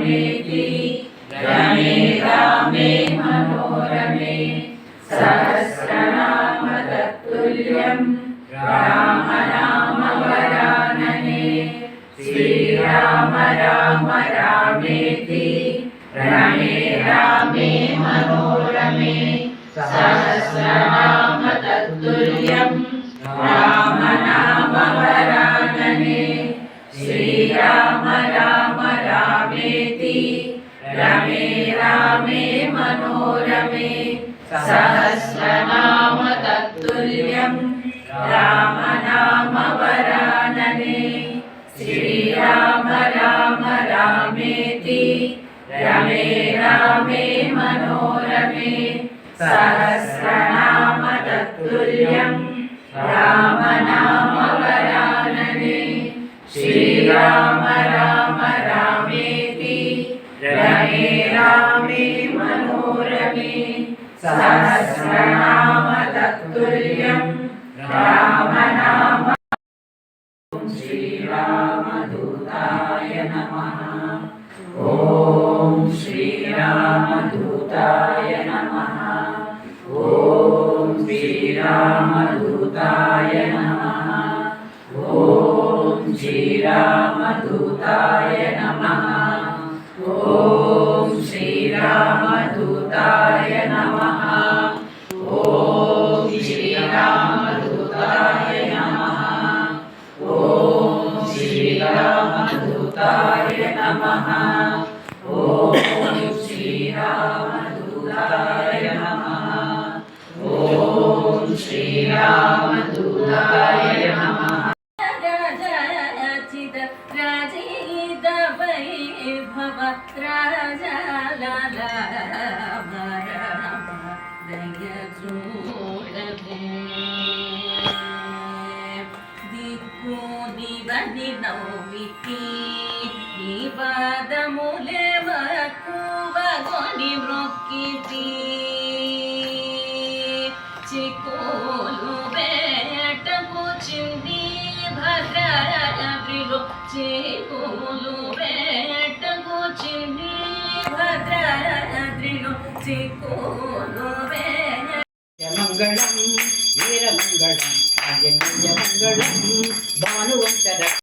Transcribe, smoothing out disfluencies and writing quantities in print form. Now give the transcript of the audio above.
रामेति रमे रामे मनोरमे सहस्रनाम तत्तुल्यं राम नाम वरानने श्रीराम राम रामेति रमे रामे मनोरमे सहस्रनाम तत्तुल्यं राम नाम वरानने श्रीराम राम रामेति रमे रामे मनोरमे सहस्रनाम तत्तुल्यं राम नाम वरानने श्रीराम राम रामेति रमे रामे मनोरमे सहस्रनाम तत्तुल्यं राम नाम वरानने श्रीराम राम रामेति रमे रामे मनोरमे सहस्रनाम तत्तुल्यं राम नाम। ओम श्रीरामदूताय नमः। ओम श्रीरामदूताय नमः। ओम श्रीरामदूताय नमः। ओम श्रीरामदूताय नमः। ओम श्रीरामदूताय नमः। ओम श्रीरामदूताय नमः। ओम श्रीरामदूताय नमः। ओम श्रीरामदूताय नमः। ओम श्रीरामदूताय नमः। राजीद वैभव राजा लाला दय जोड़वे दिक्कु दिवनि नौमिति निवादमुले मकुवगोनि मृक्किति चिकोलु बेटకు చింది భద్రాద్రిలో చికోలు వేటకు చింది భద్రాద్రిలో చికోలు మంగళం వీరమంగళం మంగళం భానువంశ